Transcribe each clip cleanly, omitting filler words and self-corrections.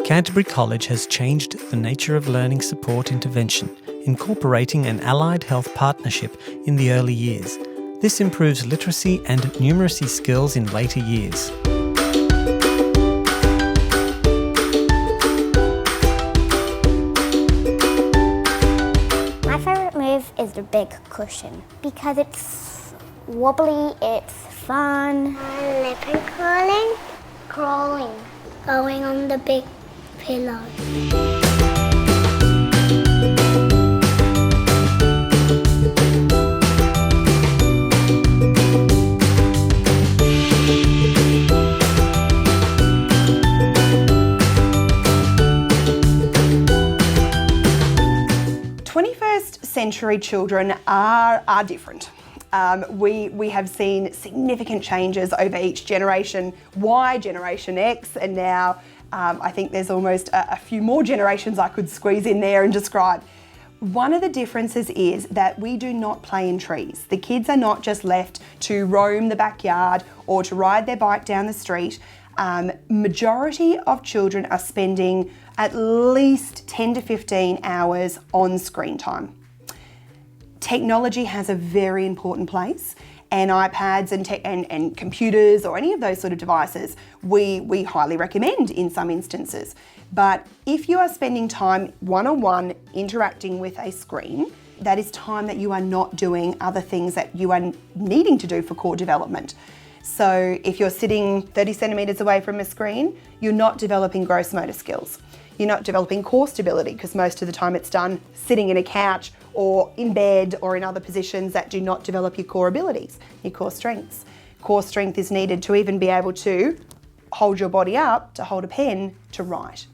Canterbury College has changed the nature of learning support intervention, incorporating an allied health partnership in the early years. This improves literacy and numeracy skills in later years. My favourite move is the big cushion because it's wobbly, it's fun. Leopard crawling. Crawling. Going on the big pillow. 21st century children are different. We have seen significant changes over each generation, Y, Generation X, and now I think there's almost a few more generations I could squeeze in there and describe. One of the differences is that we do not play in trees. The kids are not just left to roam the backyard or to ride their bike down the street. Majority of children are spending at least 10 to 15 hours on screen time. Technology has a very important place, and iPads and computers or any of those sort of devices we highly recommend in some instances. But if you are spending time one-on-one interacting with a screen, that is time that you are not doing other things that you are needing to do for core development. So if you're sitting 30 centimetres away from a screen, you're not developing gross motor skills. You're not developing core stability because most of the time it's done sitting in a couch or in bed or in other positions that do not develop your core abilities, your core strengths. Core strength is needed to even be able to hold your body up, to hold a pen, to write.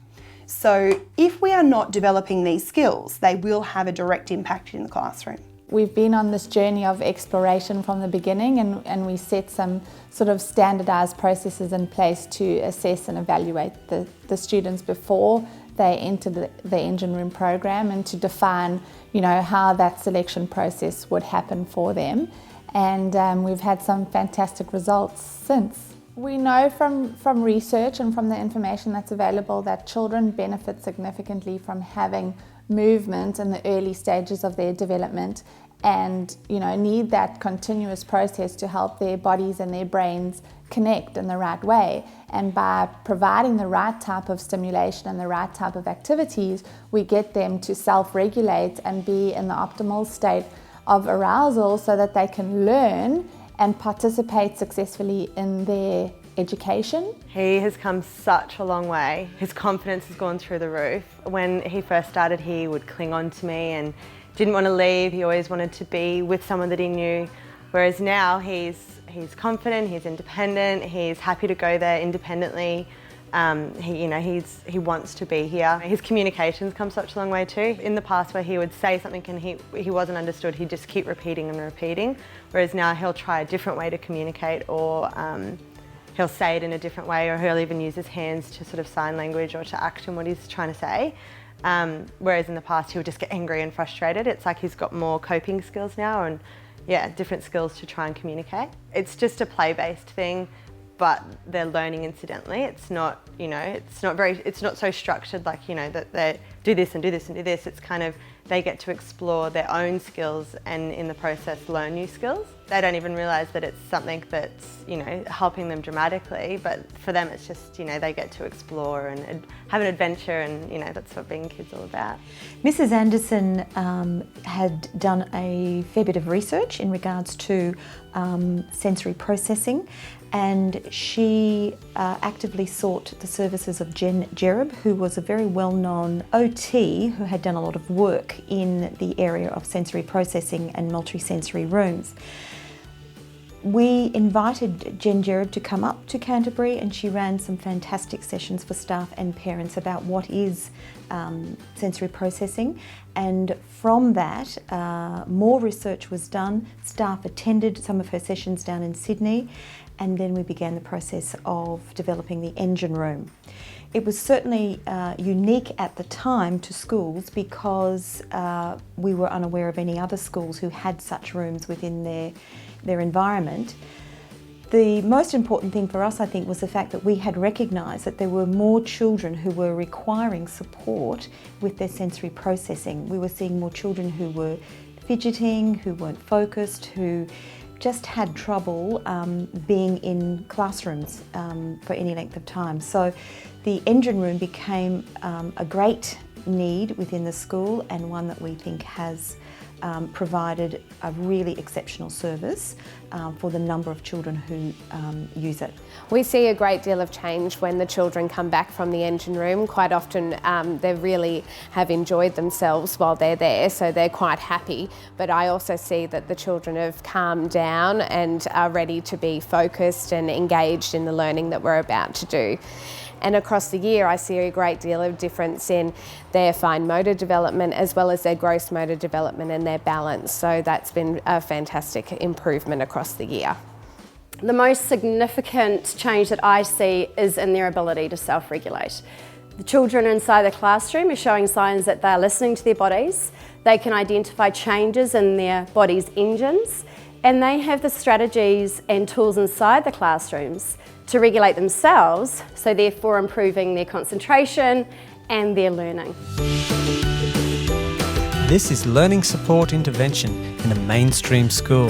So if we are not developing these skills, they will have a direct impact in the classroom. We've been on this journey of exploration from the beginning, and we set some sort of standardised processes in place to assess and evaluate the students before they enter the engine room program, and to define, how that selection process would happen for them. And we've had some fantastic results since. We know from research and from the information that's available that children benefit significantly from having movement in the early stages of their development, and need that continuous process to help their bodies and their brains connect in the right way. And by providing the right type of stimulation and the right type of activities, we get them to self-regulate and be in the optimal state of arousal so that they can learn and participate successfully in their education. He has come such a long way. His confidence has gone through the roof. When he first started, he would cling on to me and didn't want to leave. He always wanted to be with someone that he knew. Whereas now he's confident, he's independent, he's happy to go there independently. He wants to be here. His communication's come such a long way too. In the past, where he would say something and he wasn't understood, he'd just keep repeating and repeating. Whereas now he'll try a different way to communicate, or he'll say it in a different way, or he'll even use his hands to sort of sign language or to act on what he's trying to say. Whereas in the past he would just get angry and frustrated. It's like he's got more coping skills now, and different skills to try and communicate. It's just a play-based thing, but they're learning incidentally. It's not, it's not so structured like, that they do this and do this and do this. It's kind of, they get to explore their own skills and in the process learn new skills. They don't even realise that it's something that's, helping them dramatically, but for them it's just, they get to explore and have an adventure, and, that's what being kids all about. Mrs. Anderson had done a fair bit of research in regards to sensory processing, and she actively sought the services of Jen Jereb, who was a very well-known OT who had done a lot of work in the area of sensory processing and multisensory rooms. We invited Jen Jereb to come up to Canterbury, and she ran some fantastic sessions for staff and parents about what is sensory processing. And from that, more research was done. Staff attended some of her sessions down in Sydney, and then we began the process of developing the engine room. It was certainly unique at the time to schools because we were unaware of any other schools who had such rooms within their environment. The most important thing for us, I think, was the fact that we had recognised that there were more children who were requiring support with their sensory processing. We were seeing more children who were fidgeting, who weren't focused, who just had trouble being in classrooms for any length of time. So the engine room became a great need within the school, and one that we think has provided a really exceptional service for the number of children who use it. We see a great deal of change when the children come back from the engine room. Quite often they really have enjoyed themselves while they're there, so they're quite happy. But I also see that the children have calmed down and are ready to be focused and engaged in the learning that we're about to do. And across the year, I see a great deal of difference in their fine motor development as well as their gross motor development and their balance. So that's been a fantastic improvement across the year. The most significant change that I see is in their ability to self-regulate. The children inside the classroom are showing signs that they're listening to their bodies. They can identify changes in their body's engines, and they have the strategies and tools inside the classrooms to regulate themselves, so therefore improving their concentration and their learning. This is learning support intervention in a mainstream school.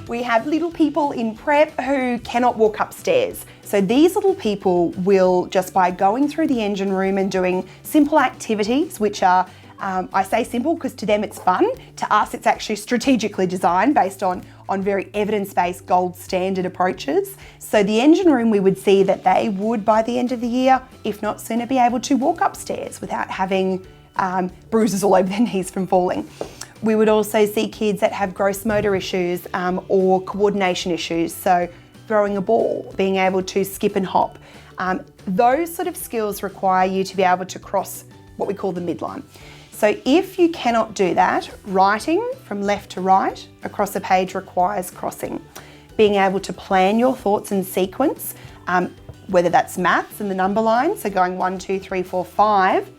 We have little people in prep who cannot walk upstairs. So these little people will, just by going through the engine room and doing simple activities, which are I say simple because to them it's fun. To us it's actually strategically designed based on very evidence-based gold standard approaches. So the engine room, we would see that they would, by the end of the year, if not sooner, be able to walk upstairs without having bruises all over their knees from falling. We would also see kids that have gross motor issues or coordination issues, so throwing a ball, being able to skip and hop. Those sort of skills require you to be able to cross what we call the midline. So if you cannot do that, writing from left to right across a page requires crossing. Being able to plan your thoughts in sequence, whether that's maths and the number line, so going 1, 2, 3, 4, 5,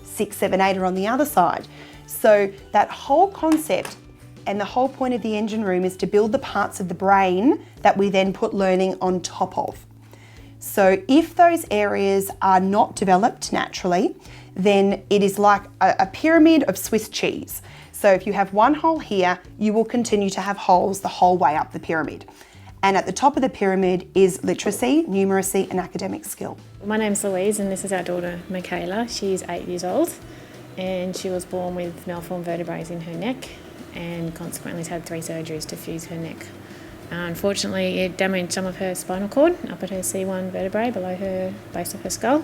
6, 7, 8 are on the other side. So that whole concept and the whole point of the engine room is to build the parts of the brain that we then put learning on top of. So if those areas are not developed naturally, then it is like a pyramid of Swiss cheese. So if you have one hole here, you will continue to have holes the whole way up the pyramid. And at the top of the pyramid is literacy, numeracy and academic skill. My name's Louise and this is our daughter Mikaela. She's 8 years old and she was born with malformed vertebrae in her neck and consequently has had 3 surgeries to fuse her neck. Unfortunately, it damaged some of her spinal cord up at her C1 vertebrae below her base of her skull,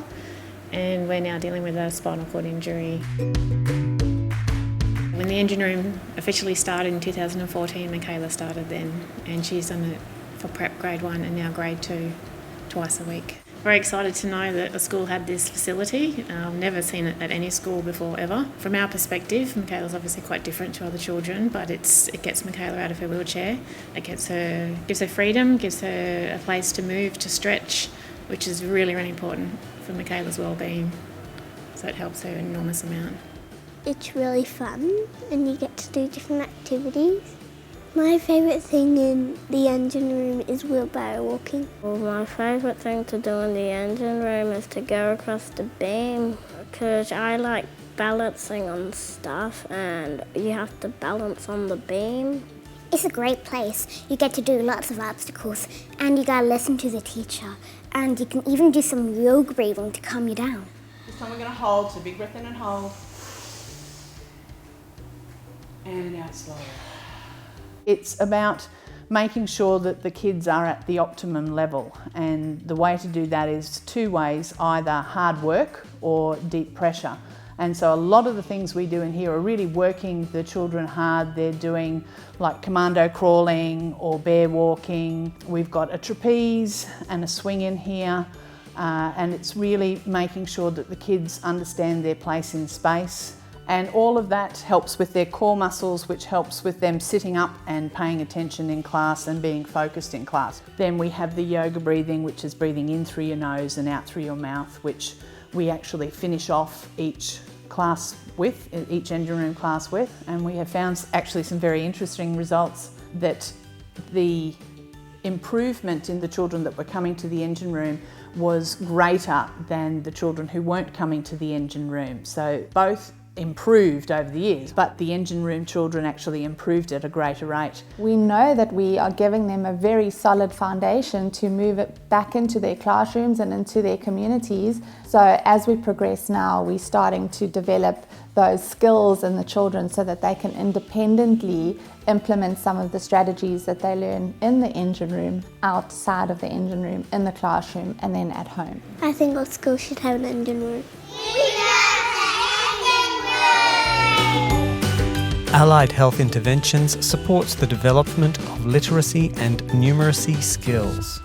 and we're now dealing with a spinal cord injury. When the engine room officially started in 2014, Mikaela started then, and she's done it for prep grade 1 and now grade 2 twice a week. Very excited to know that the school had this facility. Never seen it at any school before ever. From our perspective, Mikaela's obviously quite different to other children, but it gets Mikaela out of her wheelchair. It gives her freedom, gives her a place to move, to stretch, which is really, really important for Mikaela's well-being. So it helps her an enormous amount. It's really fun and you get to do different activities. My favourite thing in the engine room is wheelbarrow walking. Well, my favourite thing to do in the engine room is to go across the beam because I like balancing on stuff and you have to balance on the beam. It's a great place. You get to do lots of obstacles and you gotta listen to the teacher and you can even do some yoga breathing to calm you down. This time we're going to hold, so big breath in and hold. And out slowly. It's about making sure that the kids are at the optimum level, and the way to do that is 2 ways, either hard work or deep pressure. And so a lot of the things we do in here are really working the children hard. They're doing like commando crawling or bear walking. We've got a trapeze and a swing in here, and it's really making sure that the kids understand their place in space. And all of that helps with their core muscles, which helps with them sitting up and paying attention in class and being focused in class. Then we have the yoga breathing, which is breathing in through your nose and out through your mouth, which we actually finish off each class with, each engine room class with, and we have found actually some very interesting results that the improvement in the children that were coming to the engine room was greater than the children who weren't coming to the engine room. So both improved over the years, but the engine room children actually improved at a greater rate. We know that we are giving them a very solid foundation to move it back into their classrooms and into their communities. So as we progress now, we're starting to develop those skills in the children so that they can independently implement some of the strategies that they learn in the engine room, outside of the engine room, in the classroom, and then at home. I think all schools should have an engine room. Allied Health Interventions supports the development of literacy and numeracy skills.